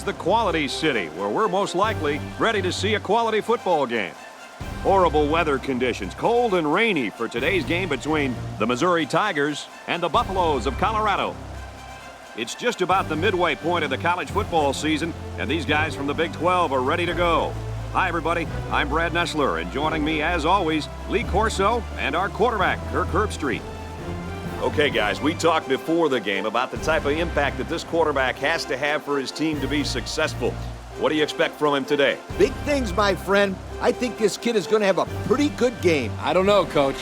the Quality City, where we're most likely ready to see a quality football game. Horrible weather conditions, cold and rainy for today's game between the Missouri Tigers and the Buffaloes of Colorado. It's just about the midway point of the college football season, and these guys from the Big 12 are ready to go. Hi, everybody. I'm Brad Nessler, and joining me, as always, Lee Corso and our quarterback, Kirk Herbstreit. Okay, guys, we talked before the game about the type of impact that this quarterback has to have for his team to be successful. What do you expect from him today? Big things, my friend. I think this kid is going to have a pretty good game. I don't know, Coach.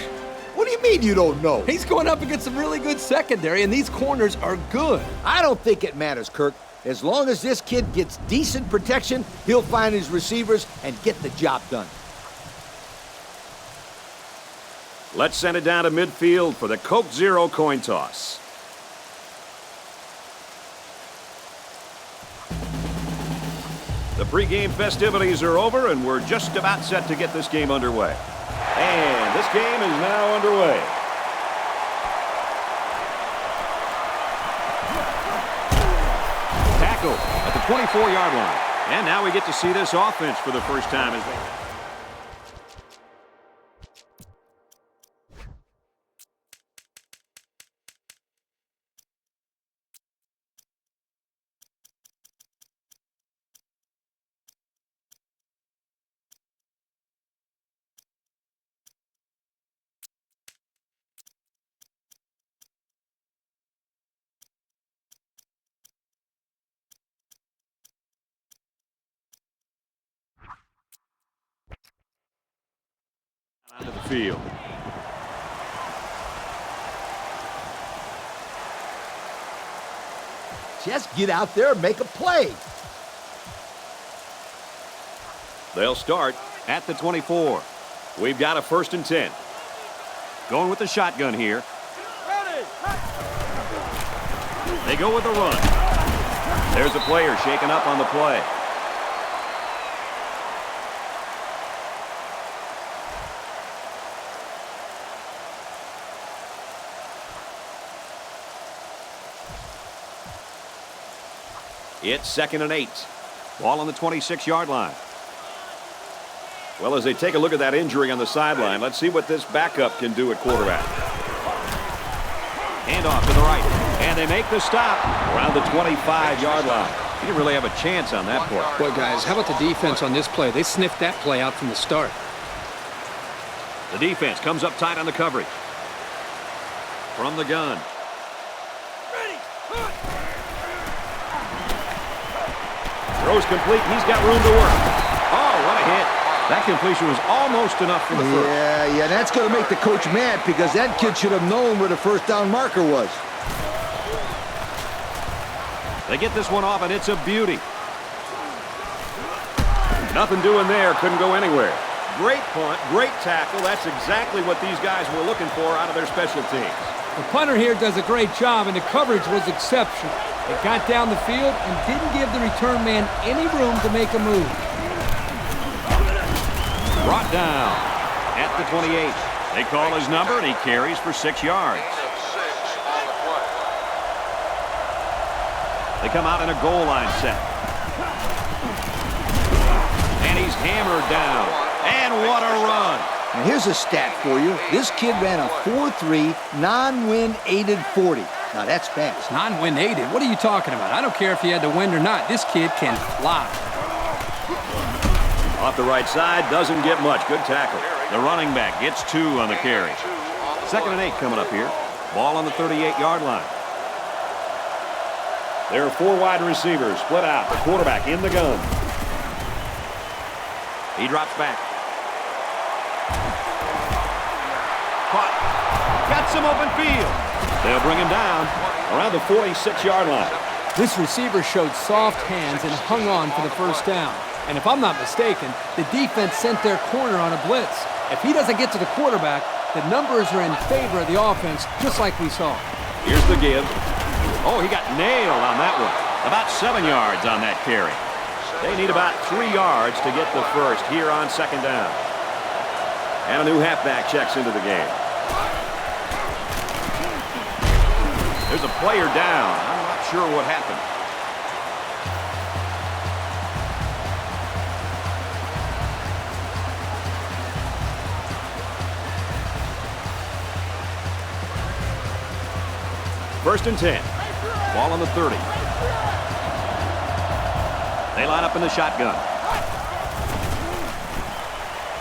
What do you mean you don't know? He's going up against some really good secondary, and these corners are good. I don't think it matters, Kirk. As long as this kid gets decent protection, he'll find his receivers and get the job done. Let's send it down to midfield for the Coke Zero coin toss. The pregame festivities are over, and we're just about set to get this game underway. And this game is now underway. Tackle at the 24-yard line. And now we get to see this offense for the first time as they... onto the field. Just get out there and make a play. They'll start at the 24. We've got a 1st and 10. Going with the shotgun here. They go with the run. There's a player shaken up on the play. It's 2nd and 8. Ball on the 26-yard line. Well, as they take a look at that injury on the sideline, let's see what this backup can do at quarterback. Handoff to the right. And they make the stop around the 25-yard line. He didn't really have a chance on that play. Boy, guys, how about the defense on this play? They sniffed that play out from the start. The defense comes up tight on the coverage. From the gun. Throws complete. He's got room to work. Oh, what a hit. That completion was almost enough for the first. Yeah, that's going to make the coach mad because that kid should have known where the first down marker was. They get this one off, and it's a beauty. Nothing doing there. Couldn't go anywhere. Great punt, great tackle. That's exactly what these guys were looking for out of their special teams. The punter here does a great job, and the coverage was exceptional. It got down the field and didn't give the return man any room to make a move. Brought down at the 28. They call his number, and he carries for 6 yards. They come out in a goal line set. And he's hammered down. And what a run. And here's a stat for you. This kid ran a 4.3 non-wind aided 40. Now that's fast. Non-wind aided? What are you talking about? I don't care if he had the wind or not. This kid can fly. Off the right side, doesn't get much. Good tackle. The running back gets 2 on the carry. 2nd and 8 coming up here. Ball on the 38-yard line. There are 4 wide receivers split out. The quarterback in the gun. He drops back. Caught. Got some open field. They'll bring him down around the 46-yard line. This receiver showed soft hands and hung on for the first down. And if I'm not mistaken, the defense sent their corner on a blitz. If he doesn't get to the quarterback, the numbers are in favor of the offense, just like we saw. Here's the give. Oh, he got nailed on that one. About 7 yards on that carry. They need about 3 yards to get the first here on 2nd down. And a new halfback checks into the game. There's a player down. I'm not sure what happened. First and 10. Ball on the 30. They line up in the shotgun.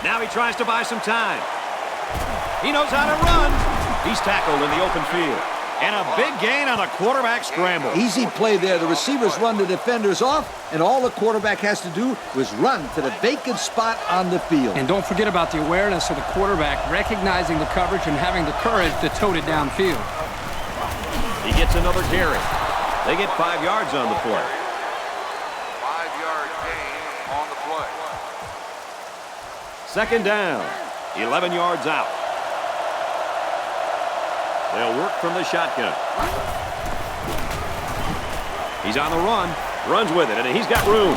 Now he tries to buy some time. He knows how to run. He's tackled in the open field. And a big gain on a quarterback scramble. Easy play there. The receivers run the defenders off, and all the quarterback has to do was run to the vacant spot on the field. And don't forget about the awareness of the quarterback, recognizing the coverage and having the courage to tote it downfield. He gets another carry. They get 5 yards on the play. 5-yard gain on the play. Second down. 11 yards out. They'll work from the shotgun. He's on the run. Runs with it, and he's got room.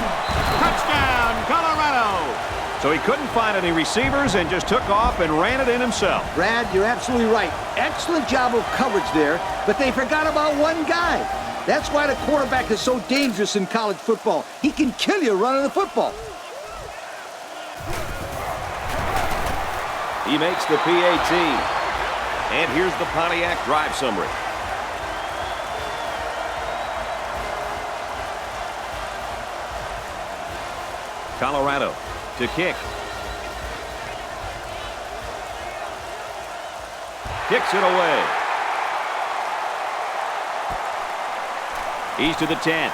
Touchdown, Colorado! So he couldn't find any receivers and just took off and ran it in himself. Brad, you're absolutely right. Excellent job of coverage there, but they forgot about one guy. That's why the quarterback is so dangerous in college football. He can kill you running the football. He makes the PAT. And here's the Pontiac drive summary. Colorado to kick. Kicks it away. He's to the 10.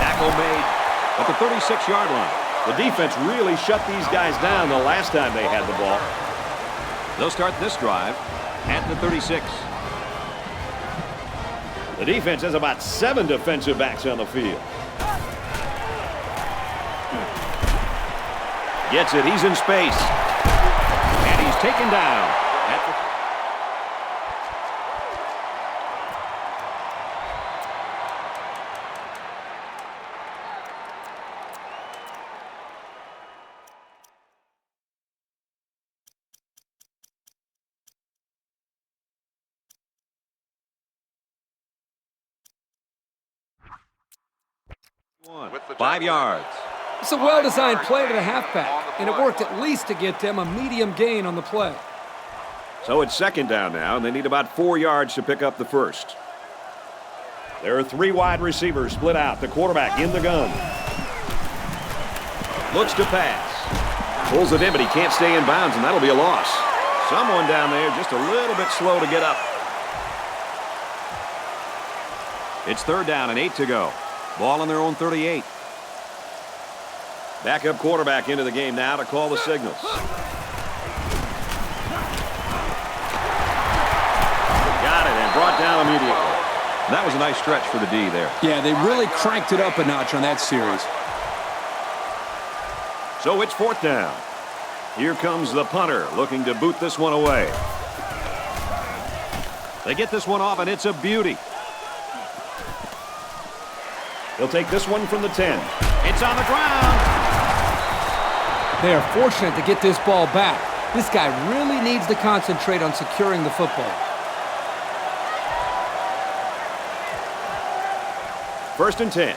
Tackle made at the 36-yard line. The defense really shut these guys down the last time they had the ball. They'll start this drive at the 36. The defense has about 7 defensive backs on the field. Gets it. He's in space. And he's taken down. At the With the 5 yards. It's a well-designed play to the halfback, and it worked at least to get them a medium gain on the play. So it's second down now, and they need about 4 yards to pick up the first. There are 3 wide receivers split out. The quarterback in the gun. Looks to pass. Pulls it in, but he can't stay in bounds, and that'll be a loss. Someone down there just a little bit slow to get up. It's third down and 8 to go. Ball on their own 38. Backup quarterback into the game now to call the signals. Got it and brought down immediately. That was a nice stretch for the D there. Yeah, they really cranked it up a notch on that series. So it's fourth down. Here comes the punter looking to boot this one away. They get this one off, and it's a beauty. He'll take this one from the 10. It's on the ground. They are fortunate to get this ball back. This guy really needs to concentrate on securing the football. First and 10.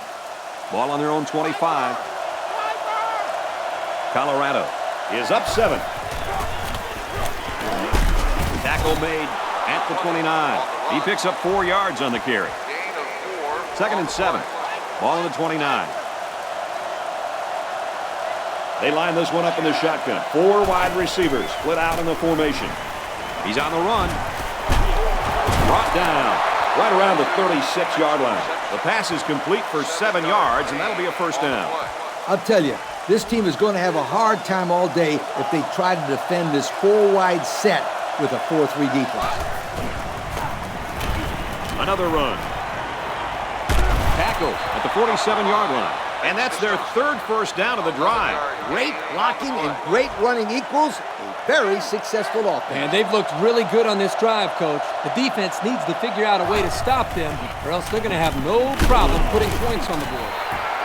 Ball on their own 25. Colorado is up 7. Tackle made at the 29. He picks up 4 yards on the carry. Gain of 4. Second and 7. Ball on the 29. They line this one up in the shotgun. 4 wide receivers split out in the formation. He's on the run. Brought down right around the 36-yard line. The pass is complete for 7 yards, and that'll be a first down. I'll tell you, this team is going to have a hard time all day if they try to defend this 4-wide set with a 4-3 defense. Another run. Tackle at the 47-yard line. And that's their 3rd first down of the drive. Great blocking and great running equals a very successful offense. And they've looked really good on this drive, Coach. The defense needs to figure out a way to stop them, or else they're going to have no problem putting points on the board.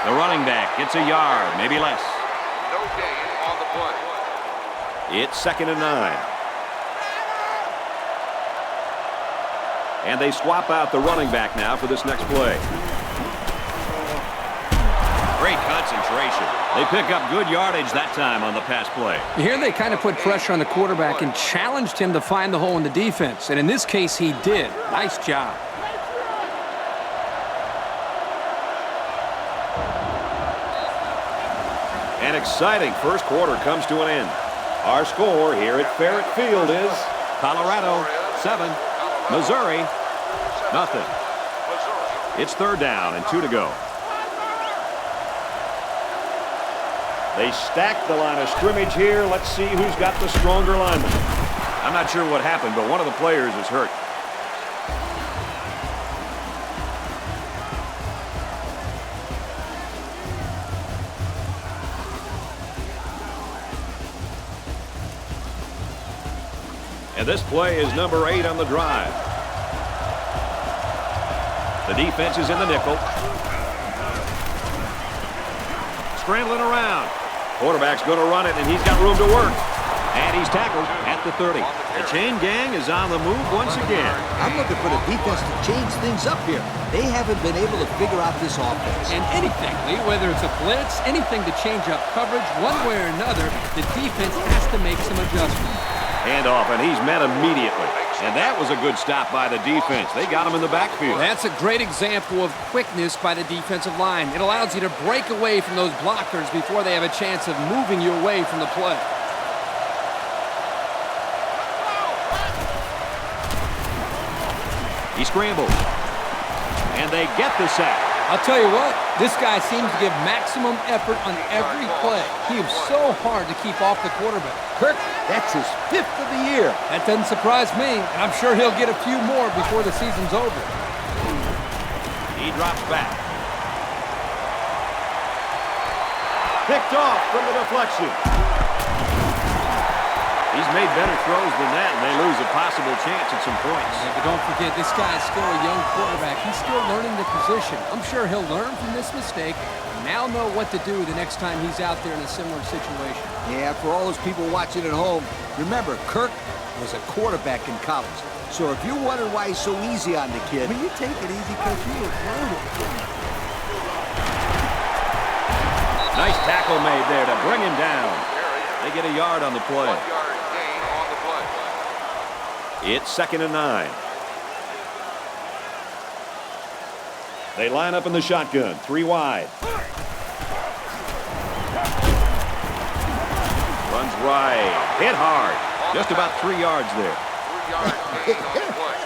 The running back gets a yard, maybe less. No gain on the play. It's 2nd and 9. And they swap out the running back now for this next play. Great concentration. separation. They pick up good yardage that time on the pass play. Here they kind of put pressure on the quarterback and challenged him to find the hole in the defense. And in this case, he did. Nice job. An exciting first quarter comes to an end. Our score here at Ferret Field is Colorado 7, Missouri nothing. It's third down and 2 to go. They stack the line of scrimmage here. Let's see who's got the stronger lineman. I'm not sure what happened, but one of the players is hurt. And this play is number 8 on the drive. The defense is in the nickel. Scrambling around. Quarterback's going to run it, and he's got room to work. And he's tackled at the 30. The chain gang is on the move once again. I'm looking for the defense to change things up here. They haven't been able to figure out this offense. And anything, Lee, whether it's a blitz, anything to change up coverage, one way or another, the defense has to make some adjustments. Handoff, and he's met immediately. And that was a good stop by the defense. They got him in the backfield. That's a great example of quickness by the defensive line. It allows you to break away from those blockers before they have a chance of moving you away from the play. He scrambles. And they get the sack. I'll tell you what, this guy seems to give maximum effort on every play. He is so hard to keep off the quarterback. Kirk, that's his 5th of the year. That doesn't surprise me, and I'm sure he'll get a few more before the season's over. He drops back. Picked off from the deflection. He's made better throws than that, and they lose a possible chance at some points. Yeah, but don't forget, this guy is still a young quarterback. He's still learning the position. I'm sure he'll learn from this mistake and now know what to do the next time he's out there in a similar situation. Yeah, for all those people watching at home, remember, Kirk was a quarterback in college. So if you're wondering why he's so easy on the kid, well, you take it easy because you were learning. Nice tackle made there to bring him down. They get a yard on the play. 1 yard gain on the play. It's 2nd and 9. They line up in the shotgun, 3 wide. Runs right, hit hard. Just about 3 yards there. 3 yard gain on the play.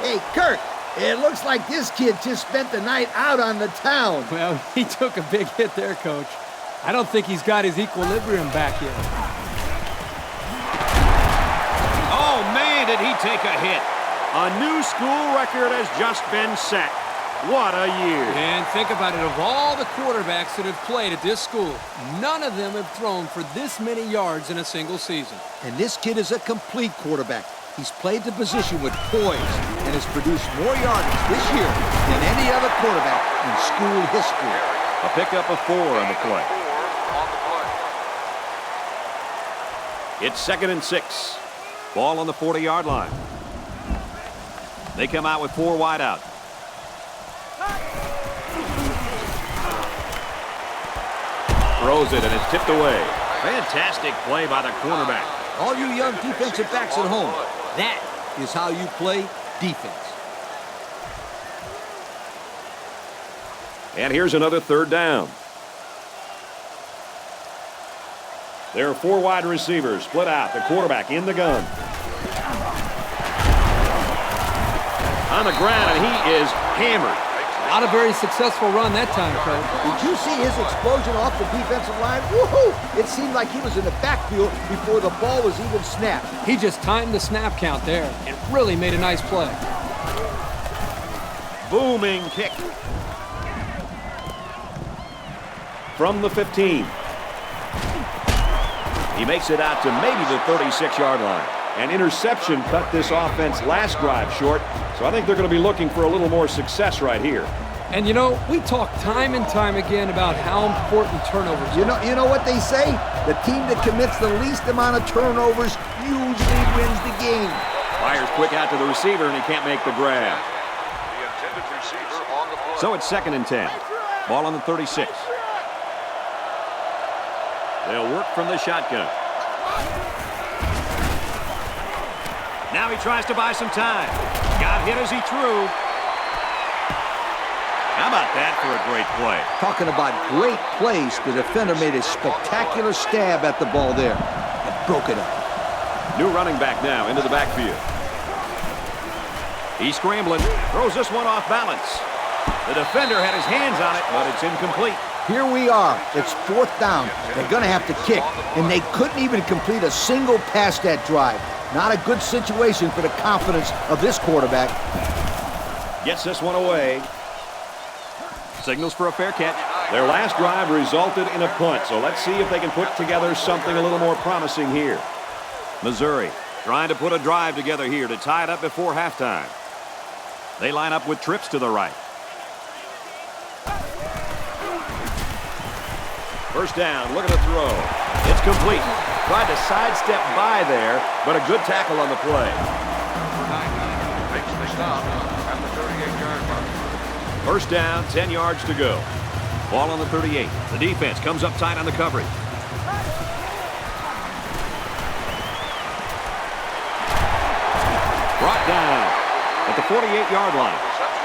Hey, Kirk, it looks like this kid just spent the night out on the town. Well, he took a big hit there, Coach. I don't think he's got his equilibrium back yet. Oh, man, did he take a hit. A new school record has just been set. What a year. And think about it, of all the quarterbacks that have played at this school, none of them have thrown for this many yards in a single season. And this kid is a complete quarterback. He's played the position with poise and has produced more yardage this year than any other quarterback in school history. A pickup of 4 on the play. It's 2nd and 6. Ball on the 40-yard line. They come out with 4 wide out. Throws it, and it's tipped away. Fantastic play by the cornerback. All you young defensive backs at home, that is how you play defense. And here's another 3rd down. There are 4 wide receivers split out. The quarterback in the gun. On the ground, and he is hammered. Not a very successful run that time, Coach. Did you see his explosion off the defensive line? Woohoo! It seemed like he was in the backfield before the ball was even snapped. He just timed the snap count there and really made a nice play. Booming kick. From the 15. He makes it out to maybe the 36-yard line. An interception cut this offense last drive short, so I think they're going to be looking for a little more success right here. And you know, we talk time and time again about how important turnovers are. You know what they say? The team that commits the least amount of turnovers usually wins the game. Fires quick out to the receiver, and he can't make the grab. The intended receiver on the play. So it's 2nd and 10. Ball on the 36. They'll work from the shotgun. Now he tries to buy some time. Got hit as he threw. How about that for a great play? Talking about great plays, the defender made a spectacular stab at the ball there and broke it up. New running back now into the backfield. He's scrambling, throws this one off balance. The defender had his hands on it, but it's incomplete. Here we are. It's 4th down. They're going to have to kick, and they couldn't even complete a single pass that drive. Not a good situation for the confidence of this quarterback. Gets this one away. Signals for a fair catch. Their last drive resulted in a punt, so let's see if they can put together something a little more promising here. Missouri trying to put a drive together here to tie it up before halftime. They line up with trips to the right. First down, look at the throw. It's complete. Tried to sidestep by there, but a good tackle on the play. Makes the stop at the 38-yard mark. First down, 10 yards to go. Ball on the 38. The defense comes up tight on the coverage. Brought down at the 48-yard line.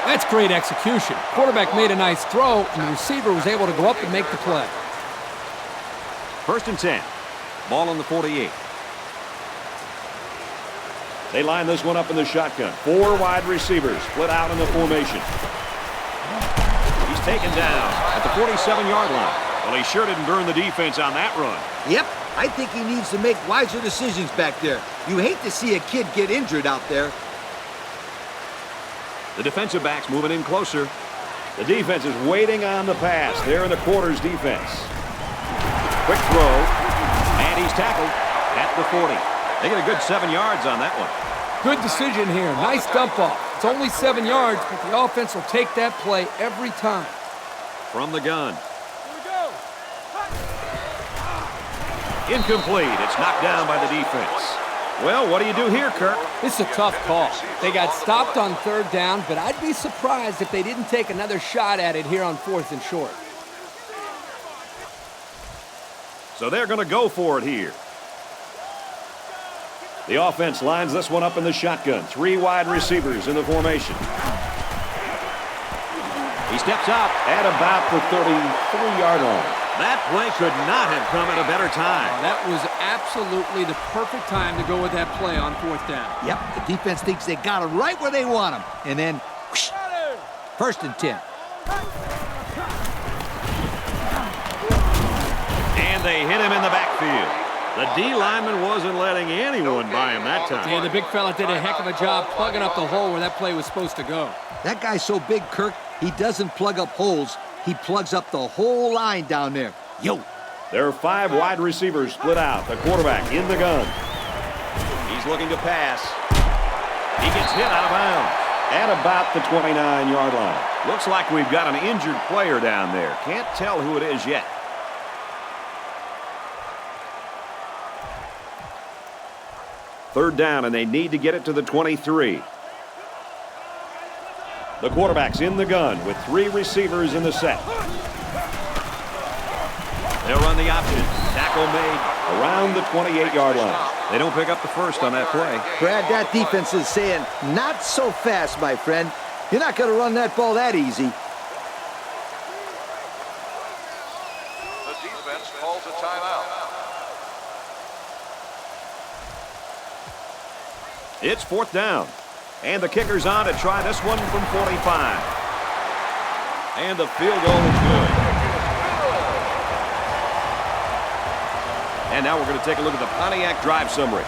That's great execution. Quarterback made a nice throw, and the receiver was able to go up and make the play. First and 10. Ball on the 48. They line this one up in the shotgun. 4 wide receivers split out in the formation. He's taken down at the 47-yard line. Well, he sure didn't burn the defense on that run. Yep, I think he needs to make wiser decisions back there. You hate to see a kid get injured out there. The defensive back's moving in closer. The defense is waiting on the pass. They're in the quarters defense. Quick throw, and he's tackled at the 40. They get a good 7 yards on that one. Good decision here. Nice dump off. It's only 7 yards, but the offense will take that play every time. From the gun. Incomplete. It's knocked down by the defense. Well, what do you do here, Kirk? This is a tough call. They got stopped on 3rd down, but I'd be surprised if they didn't take another shot at it here on 4th and short. So they're going to go for it here. The offense lines this one up in the shotgun. 3 wide receivers in the formation. He steps out at about the 33-yard line. That play could not have come at a better time. That was absolutely the perfect time to go with that play on 4th down. Yep, the defense thinks they got him right where they want him. And then, whoosh, 1st and 10. And they hit him in the backfield. The D lineman wasn't letting anyone by him that time. Yeah, the big fella did a heck of a job plugging up the hole where that play was supposed to go. That guy's so big, Kirk, he doesn't plug up holes. He plugs up the whole line down there. Yo. There are 5 wide receivers split out. The quarterback in the gun. He's looking to pass. He gets hit out of bounds at about the 29-yard line. Looks like we've got an injured player down there. Can't tell who it is yet. Third down, and they need to get it to the 23. The quarterback's in the gun with 3 receivers in the set. They'll run the option. Tackle made around the 28-yard line. They don't pick up the first on that play. Brad, that defense is saying, not so fast, my friend. You're not going to run that ball that easy. The defense calls a timeout. It's 4th down. And the kicker's on to try this one from 45. And the field goal is good. And now we're going to take a look at the Pontiac drive summary.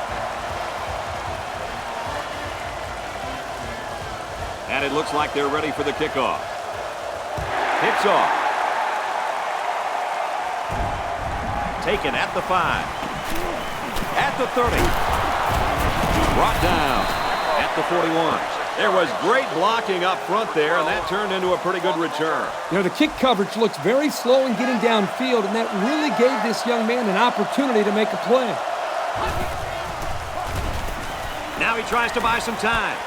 And it looks like they're ready for the kickoff. Kicks off. Taken at the 5. At the 30. Brought down at the 41. There was great blocking up front there, and that turned into a pretty good return. You know, the kick coverage looks very slow in getting downfield, and that really gave this young man an opportunity to make a play. Now he tries to buy some time.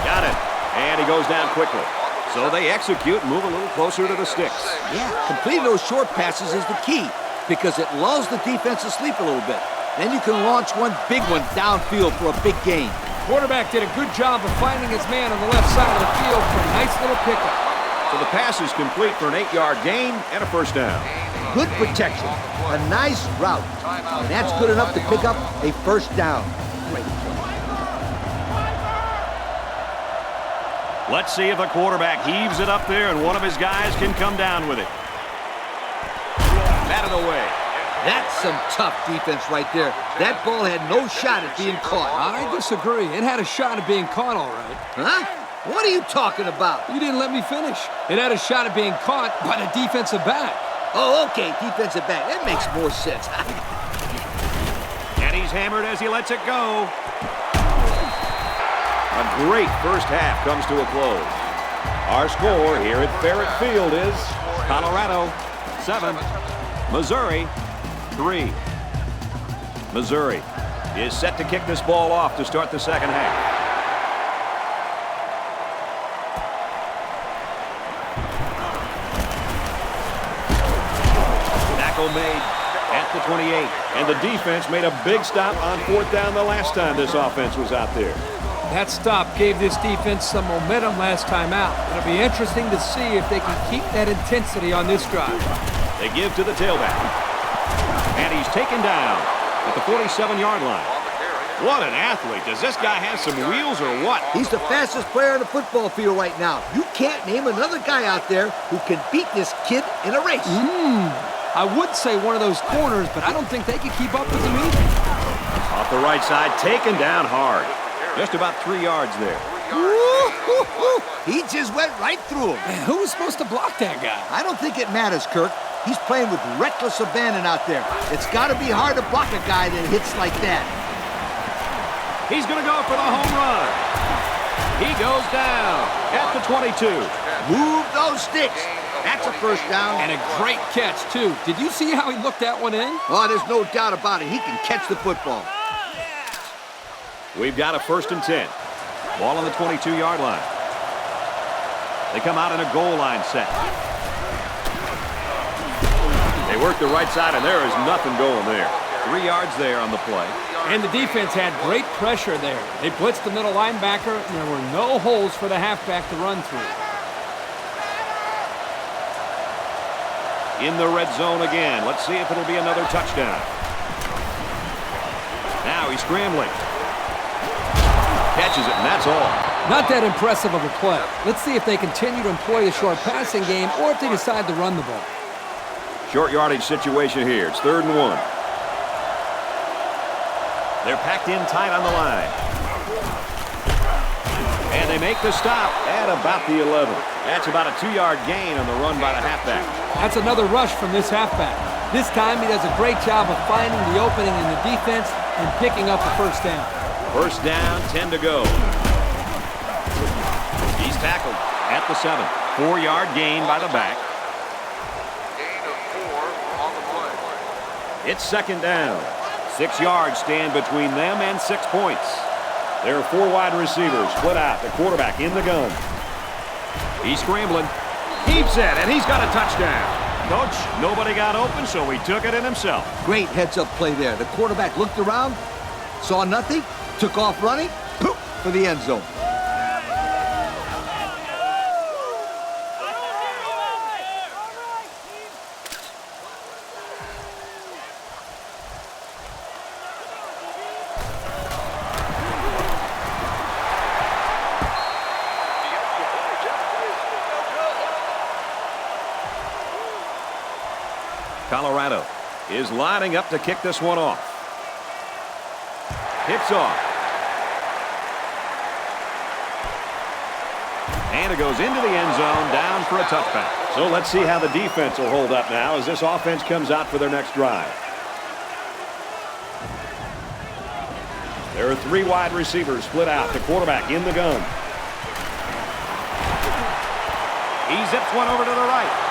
Got it. And he goes down quickly. So they execute and move a little closer to the sticks. Yeah, completing those short passes is the key. because it lulls the defense to sleep a little bit. Then you can launch one big one downfield for a big gain. Quarterback did a good job of finding his man on the left side of the field for a nice little pickup. So the pass is complete for an 8-yard gain and a first down. Good protection, a nice route, and that's good enough to pick up a first down. Great. Let's see if the quarterback heaves it up there and one of his guys can come down with it. Batted away. That's some tough defense right there. That ball had no shot at being caught. I disagree. It had a shot at being caught, all right. Huh? What are you talking about? You didn't let me finish. It had a shot at being caught by the defensive back. Oh, okay, defensive back. That makes more sense. And he's hammered as he lets it go. A great first half comes to a close. Our score here at Barrett Field is Colorado 7, Missouri 3. Missouri is set to kick this ball off to start the second half. Tackle made at the 28, and the defense made a big stop on 4th down the last time this offense was out there. That stop gave this defense some momentum last time out. It'll be interesting to see if they can keep that intensity on this drive. They give to the tailback. And he's taken down at the 47-yard line. What an athlete. Does this guy have some wheels or what? He's the fastest player on the football field right now. You can't name another guy out there who can beat this kid in a race. I would say one of those corners, but I don't think they can keep up with him either. Off the right side, taken down hard. Just about 3 yards there. He just went right through him. Man, who was supposed to block that guy? I don't think it matters, Kirk. He's playing with reckless abandon out there. It's got to be hard to block a guy that hits like that. He's going to go for the home run. He goes down at the 22. Move those sticks. That's a first down. And a great catch, too. Did you see how he looked that one in? Oh, there's no doubt about it. He can catch the football. We've got a 1st and 10. Ball on the 22-yard line. They come out in a goal line set. They work the right side, and there is nothing going there. 3 yards there on the play. And the defense had great pressure there. They blitzed the middle linebacker, and there were no holes for the halfback to run through. In the red zone again. Let's see if it'll be another touchdown. Now he's scrambling. Catches it, and that's all. Not that impressive of a play. Let's see if they continue to employ the short passing game or if they decide to run the ball. Short yardage situation here. It's 3rd and 1. They're packed in tight on the line. And they make the stop at about the 11. That's about a 2-yard gain on the run by the halfback. That's another rush from this halfback. This time he does a great job of finding the opening in the defense and picking up a first down. First down, 10 to go. He's tackled at the 7. 4-yard gain by the back. Gain of 4 on the play. It's 2nd down. 6 yards stand between them and 6 points. There are 4 wide receivers split out. The quarterback in the gun. He's scrambling. Keeps it, and he's got a touchdown. Coach, nobody got open, so he took it in himself. Great heads-up play there. The quarterback looked around, saw nothing, took off running, poof, for the end zone. Colorado is lining up to kick this one off. Kicks off. And it goes into the end zone, down for a touchback. So let's see how the defense will hold up now as this offense comes out for their next drive. There are 3 wide receivers split out. The quarterback in the gun. He zips one over to the right.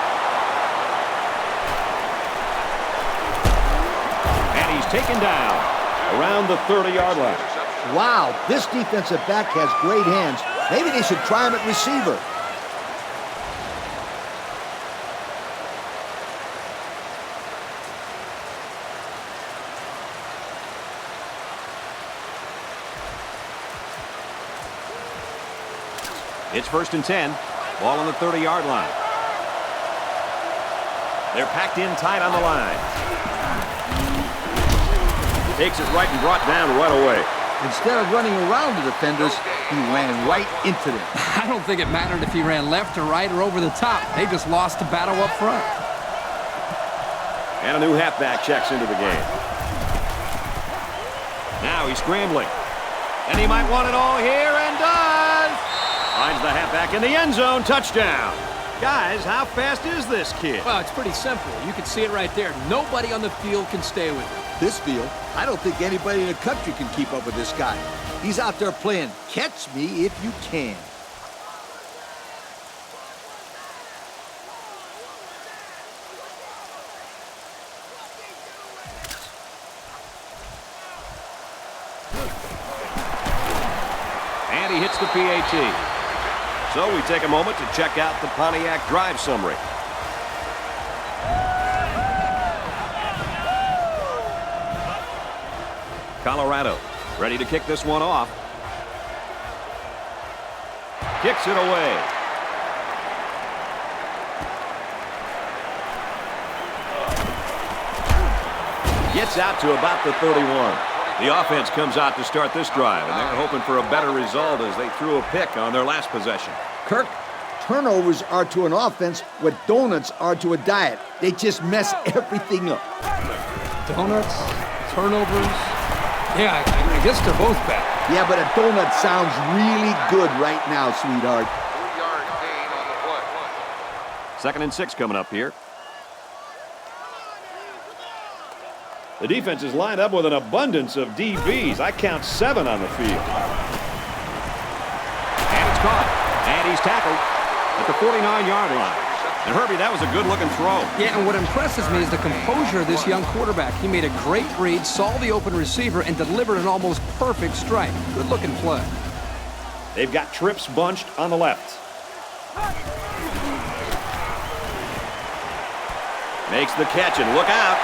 He's taken down around the 30-yard line. Wow, this defensive back has great hands. Maybe they should try him at receiver. It's 1st and 10. Ball on the 30-yard line. They're packed in tight on the line. Takes it right and brought down right away. Instead of running around the defenders, he ran right into them. I don't think it mattered if he ran left or right or over the top. They just lost the battle up front. And a new halfback checks into the game. Now he's scrambling. And he might want it all here and does. Finds the halfback in the end zone. Touchdown. Guys, how fast is this kid? Well, it's pretty simple. You can see it right there. Nobody on the field can stay with him. This field, I don't think anybody in the country can keep up with this guy. He's out there playing catch me if you can. And he hits the PAT. So we take a moment to check out the Pontiac drive summary. Colorado ready to kick this one off. Kicks it away. Gets out to about the 31. The offense comes out to start this drive, and they're hoping for a better result as they threw a pick on their last possession. Kirk, turnovers are to an offense what donuts are to a diet. They just mess everything up. Donuts, turnovers. Yeah, I guess they're both bad. Yeah, but a donut sounds really good right now, sweetheart. 2-yard gain on the play. 2nd and 6 coming up here. The defense is lined up with an abundance of DBs. I count 7 on the field. And it's caught. And he's tackled at the 49-yard line. And Herbie, that was a good-looking throw. Yeah, and what impresses me is the composure of this young quarterback. He made a great read, saw the open receiver, and delivered an almost perfect strike. Good-looking play. They've got trips bunched on the left. Makes the catch, and look out.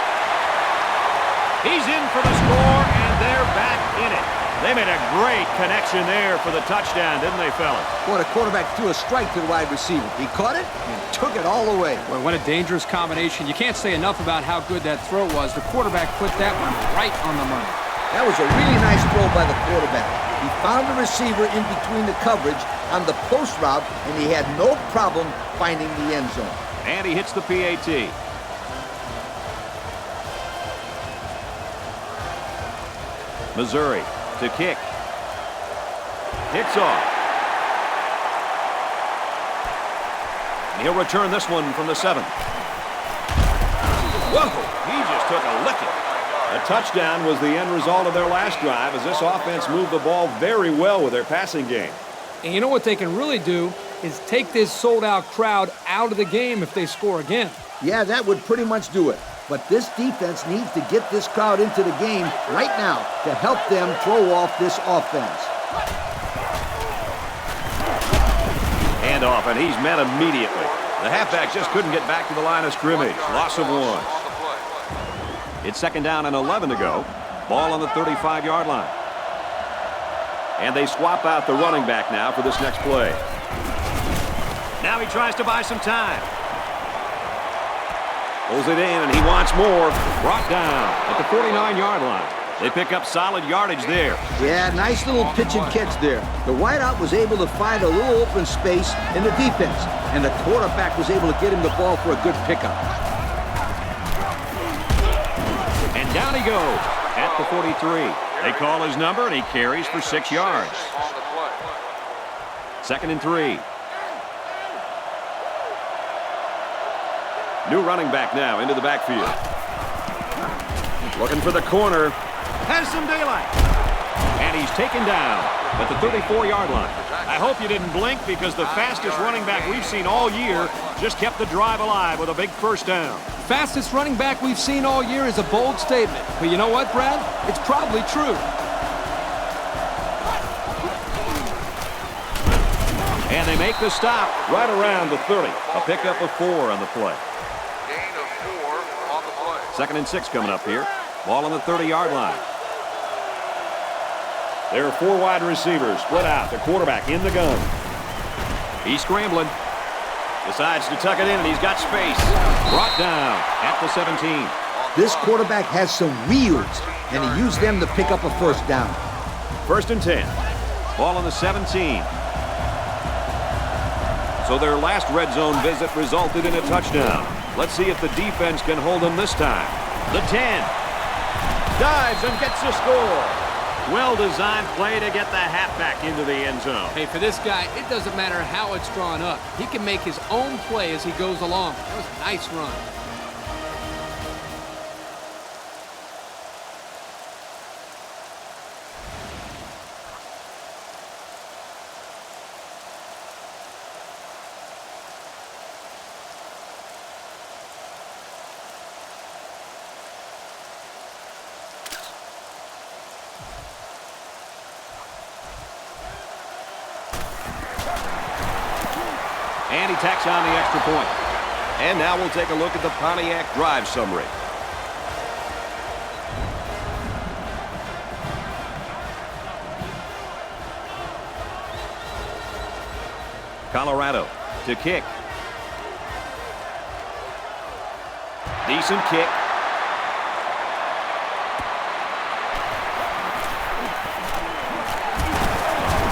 He's in for the score, and they're back in it. They made a great connection there for the touchdown, didn't they, fellas? Boy, the quarterback threw a strike to the wide receiver. He caught it and took it all the way. Boy, what a dangerous combination. You can't say enough about how good that throw was. The quarterback put that one right on the money. That was a really nice throw by the quarterback. He found the receiver in between the coverage on the post route, and he had no problem finding the end zone. And he hits the PAT. Missouri to kick. Kicks off. And he'll return this one from the 7. Whoa! He just took a licking. A touchdown was the end result of their last drive as this offense moved the ball very well with their passing game. And you know what they can really do is take this sold-out crowd out of the game if they score again. Yeah, that would pretty much do it. But this defense needs to get this crowd into the game right now to help them throw off this offense. Handoff, and he's met immediately. The halfback just couldn't get back to the line of scrimmage. Loss of 1. It's 2nd down and 11 to go. Ball on the 35-yard line. And they swap out the running back now for this next play. Now he tries to buy some time. Pulls it in, and he wants more. Brought down at the 49-yard line. They pick up solid yardage there. Yeah, nice little pitch and catch there. The wideout was able to find a little open space in the defense, and the quarterback was able to get him the ball for a good pickup. And down he goes at the 43. They call his number, and he carries for 6 yards. 2nd and 3. New running back now into the backfield. Looking for the corner. Has some daylight. And he's taken down at the 34-yard line. I hope you didn't blink because the fastest running back we've seen all year just kept the drive alive with a big first down. Fastest running back we've seen all year is a bold statement. But you know what, Brad? It's probably true. And they make the stop right around the 30. A pickup of 4 on the play. Gain of 4 on the play. 2nd and 6 coming up here. Ball on the 30-yard line. There are 4 wide receivers split out. The quarterback in the gun. He's scrambling. Decides to tuck it in, and he's got space. Brought down at the 17. This quarterback has some wheels, and he used them to pick up a first down. 1st and 10. Ball on the 17. So their last red zone visit resulted in a touchdown. Let's see if the defense can hold them this time. The 10. Dives and gets the score. Well-designed play to get the halfback into the end zone. Hey, for this guy, it doesn't matter how it's drawn up. He can make his own play as he goes along. That was a nice run. And he tacks on the extra point. And now we'll take a look at the Pontiac drive summary. Colorado to kick. Decent kick.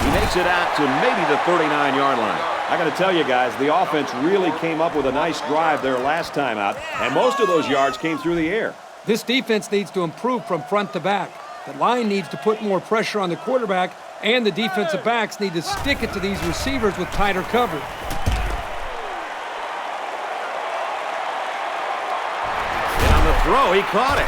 He makes it out to maybe the 39-yard line. I got to tell you guys, the offense really came up with a nice drive there last time out, and most of those yards came through the air. This defense needs to improve from front to back. The line needs to put more pressure on the quarterback, and the defensive backs need to stick it to these receivers with tighter coverage. And on the throw, he caught it.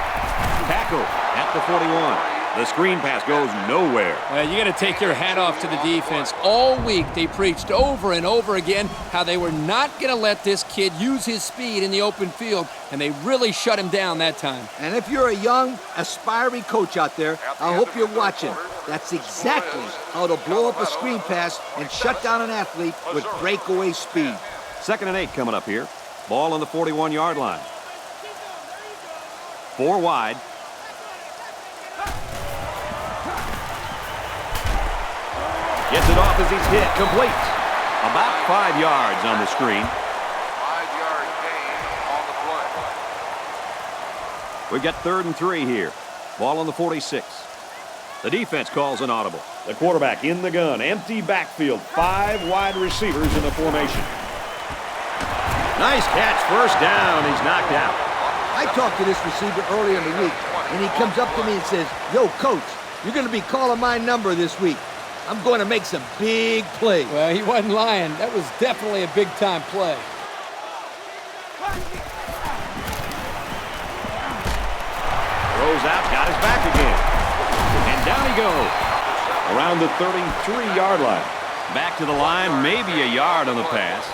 Tackle at the 41. The screen pass goes nowhere. Well, you got to take your hat off to the defense. All week they preached over and over again how they were not going to let this kid use his speed in the open field, and they really shut him down that time. And if you're a young, aspiring coach out there, I hope you're watching. That's exactly how to blow up a screen pass and shut down an athlete with breakaway speed. 2nd and 8 coming up here. Ball on the 41-yard line. 4 wide. Gets it off as he's hit. Complete. About 5 yards on the screen. 5-yard gain on the play. We've got 3rd and 3 here. Ball on the 46. The defense calls an audible. The quarterback in the gun. Empty backfield. 5 wide receivers in the formation. Nice catch. First down. He's knocked out. I talked to this receiver earlier in the week, and he comes up to me and says, "Yo, coach, you're going to be calling my number this week. I'm going to make some big plays." Well, he wasn't lying. That was definitely a big-time play. Throws out, got his back again. And down he goes. Around the 33-yard line. Back to the line, maybe a yard on the pass.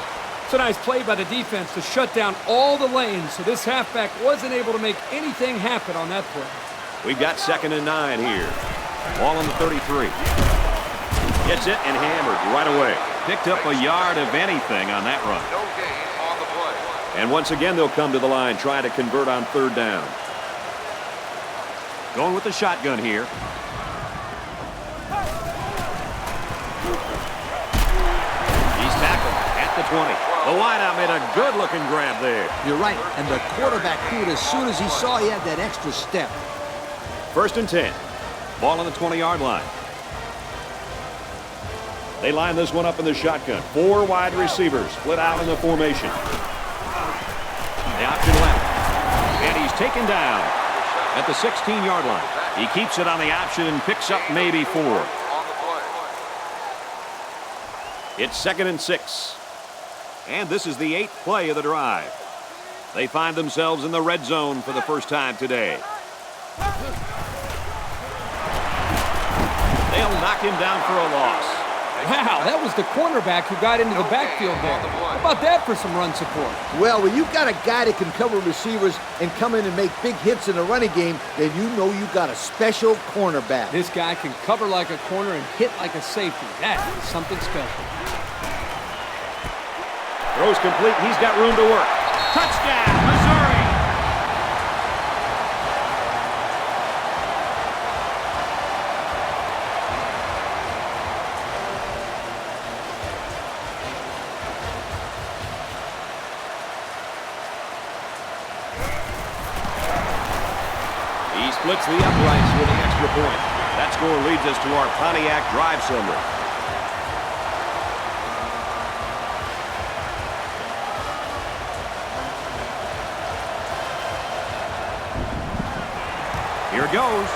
It's a nice play by the defense to shut down all the lanes, so this halfback wasn't able to make anything happen on that play. We've got 2nd and 9 here. Ball on the 33. Gets it and hammered right away. Picked up a yard of anything on that run. No gain on the play. And once again, they'll come to the line, trying to convert on 3rd down. Going with the shotgun here. He's tackled at the 20. The wideout made a good-looking grab there. You're right, and the quarterback threw it as soon as he saw he had that extra step. 1st and 10. Ball on the 20-yard line. They line this one up in the shotgun. 4 wide receivers split out in the formation. The option left. And he's taken down at the 16-yard line. He keeps it on the option and picks up maybe 4. On the play. It's 2nd and 6. And this is the 8th play of the drive. They find themselves in the red zone for the first time today. They'll knock him down for a loss. Wow, that was the cornerback who got into the backfield there. How about that for some run support? Well, when you've got a guy that can cover receivers and come in and make big hits in the running game, then you know you got a special cornerback. This guy can cover like a corner and hit like a safety. That is something special. Throws complete. He's got room to work. Touchdown, Missouri! splits the uprights with the extra point. That score leads us to our Pontiac drive summary. Here goes.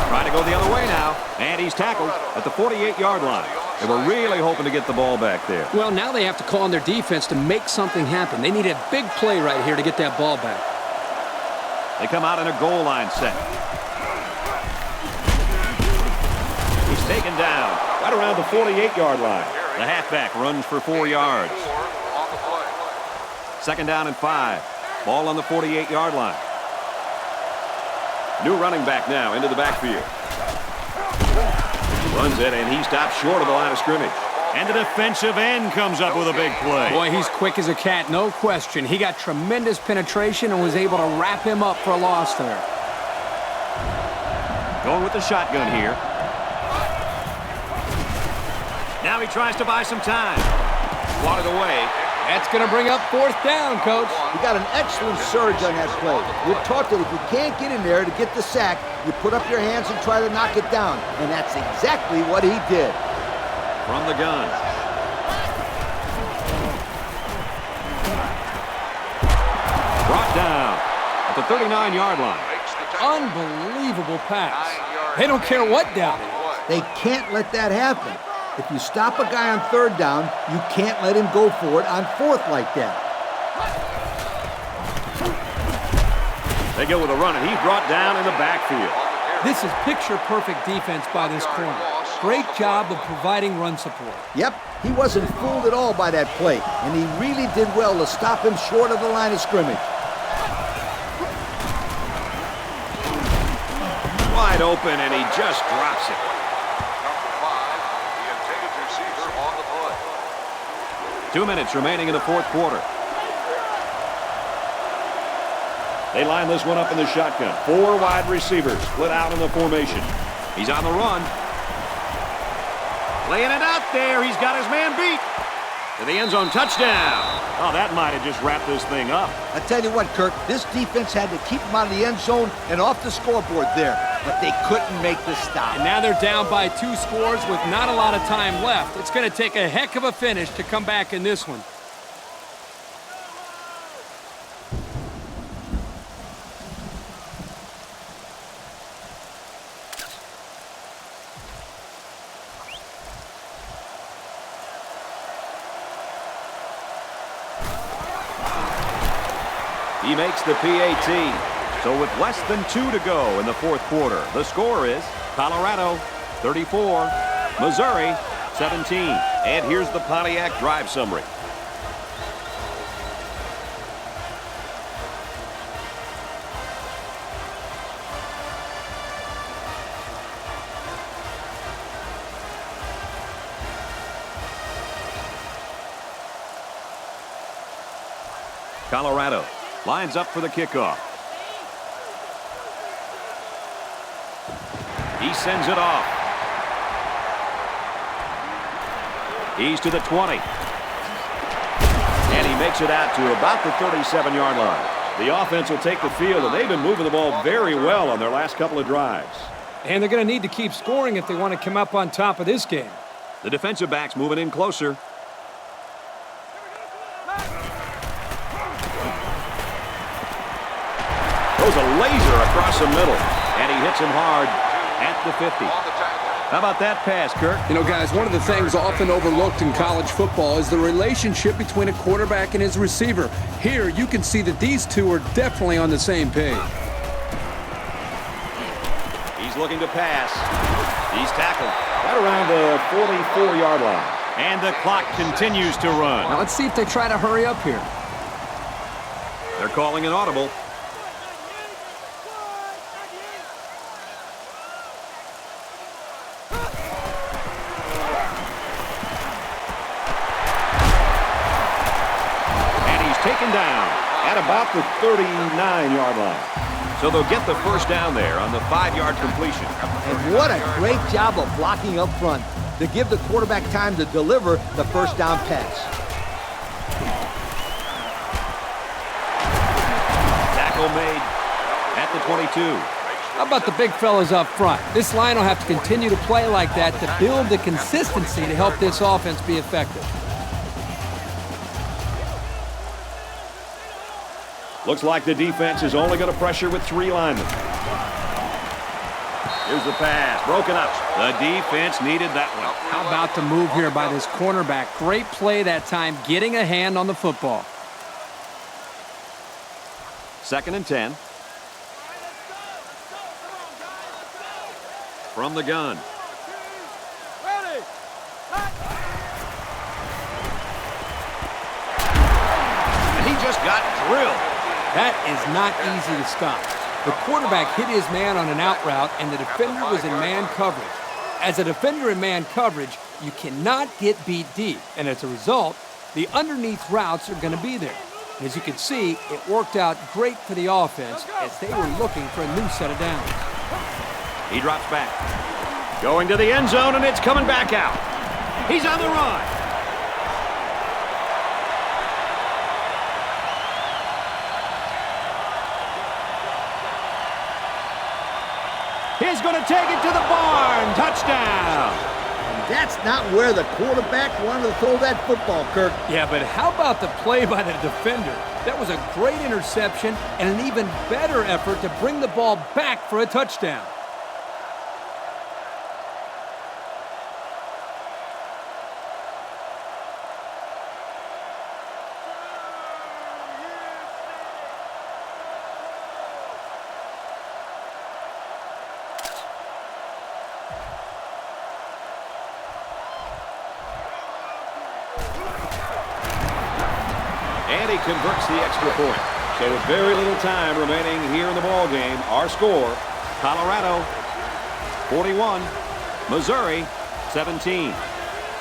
Trying to go the other way now. And he's tackled at the 48-yard line. They were really hoping to get the ball back there. Well, now they have to call on their defense to make something happen. They need a big play right here to get that ball back. They come out in a goal line set. He's taken down right around the 48-yard line. The halfback runs for 4 yards. Second down and 5. Ball on the 48-yard line. New running back now into the backfield. Runs it, and he stops short of the line of scrimmage. And the defensive end comes up with a big play. Boy, he's quick as a cat, no question. He got tremendous penetration and was able to wrap him up for a loss there. Going with the shotgun here. Now he tries to buy some time. Swatted away. That's going to bring up 4th down, Coach. You got an excellent surge on that play. You're taught that if you can't get in there to get the sack, you put up your hands and try to knock it down. And that's exactly what he did. From the gun. Brought down at the 39-yard line. Unbelievable pass. They don't care what down it is. They can't let that happen. If you stop a guy on 3rd down, you can't let him go for it on 4th like that. They go with a run, and he's brought down in the backfield. This is picture-perfect defense by this corner. Great job of providing run support. Yep, he wasn't fooled at all by that play, and he really did well to stop him short of the line of scrimmage. Wide open, and he just drops it. The intended receiver on the play. 2 minutes remaining in the 4th quarter. They line this one up in the shotgun. 4 wide receivers split out in the formation. He's on the run. Laying it out there. He's got his man beat. To the end zone, touchdown. Oh, that might have just wrapped this thing up. I tell you what, Kirk, this defense had to keep him out of the end zone and off the scoreboard there, but they couldn't make the stop. And now they're down by 2 scores with not a lot of time left. It's going to take a heck of a finish to come back in this one. He makes the PAT. So with less than 2 to go in the 4th quarter, the score is Colorado 34, Missouri 17. And here's the Pontiac drive summary. Colorado lines up for the kickoff. He sends it off. He's to the 20. And he makes it out to about the 37-yard line. The offense will take the field, and they've been moving the ball very well on their last couple of drives. And they're going to need to keep scoring if they want to come up on top of this game. The defensive backs moving in closer. Throws a laser across the middle, and he hits him hard at the 50. How about that pass, Kirk? You know, guys, one of the things often overlooked in college football is the relationship between a quarterback and his receiver. Here, you can see that these two are definitely on the same page. He's looking to pass. He's tackled right around the 44-yard line. And the clock continues to run. Now, let's see if they try to hurry up here. They're calling an audible. Taken down at about the 39-yard line. So they'll get the first down there on the 5-yard completion. And what a great job of blocking up front to give the quarterback time to deliver the first down pass. Tackle made at the 22. How about the big fellas up front? This line will have to continue to play like that to build the consistency to help this offense be effective. Looks like the defense is only going to pressure with 3 linemen. Here's the pass, broken up. The defense needed that one. How about the move here by this cornerback? Great play that time, getting a hand on the football. 2nd and 10. From the gun. And he just got drilled. That is not easy to stop. The quarterback hit his man on an out route, and the defender was in man coverage. As a defender in man coverage, you cannot get beat deep, and as a result, the underneath routes are going to be there. And as you can see, it worked out great for the offense as they were looking for a new set of downs. He drops back. Going to the end zone, and it's coming back out. He's on the run. He's going to take it to the barn. Touchdown. That's not where the quarterback wanted to throw that football, Kirk. Yeah, but how about the play by the defender? That was a great interception and an even better effort to bring the ball back for a touchdown. And he converts the extra point. So with very little time remaining here in the ball game, our score, Colorado 41, Missouri 17.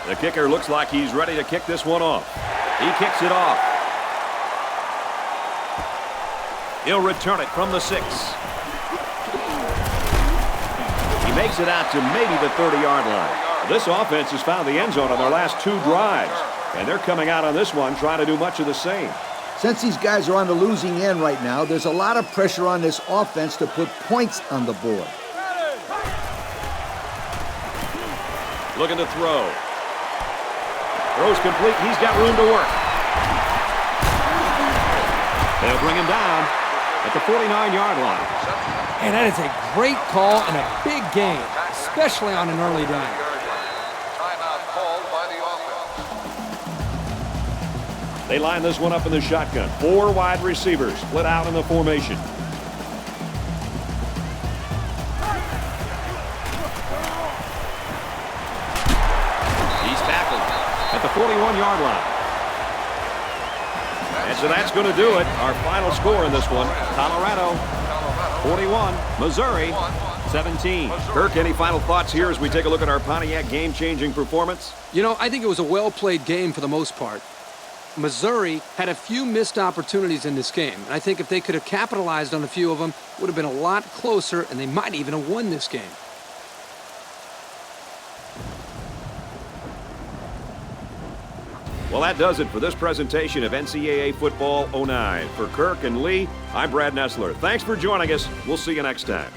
The kicker looks like he's ready to kick this one off. He kicks it off. He'll return it from the 6. He makes it out to maybe the 30-yard line. This offense has found the end zone on their last 2 drives. And they're coming out on this one trying to do much of the same. Since these guys are on the losing end right now, there's a lot of pressure on this offense to put points on the board. Looking to throw. Throws complete. He's got room to work. They'll bring him down at the 49-yard line. And that is a great call and a big game, especially on an early down. They line this one up in the shotgun. 4 wide receivers split out in the formation. He's tackled at the 41-yard line. And so that's going to do it. Our final score in this one, Colorado 41, Missouri 17. Kirk, any final thoughts here as we take a look at our Pontiac game-changing performance? You know, I think it was a well-played game for the most part. Missouri had a few missed opportunities in this game, and I think if they could have capitalized on a few of them, it would have been a lot closer, and they might even have won this game. Well, that does it for this presentation of NCAA Football 09. For Kirk and Lee, I'm Brad Nessler. Thanks for joining us. We'll see you next time.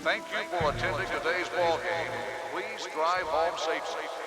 Thank you for attending today's ball game. Please drive home safely.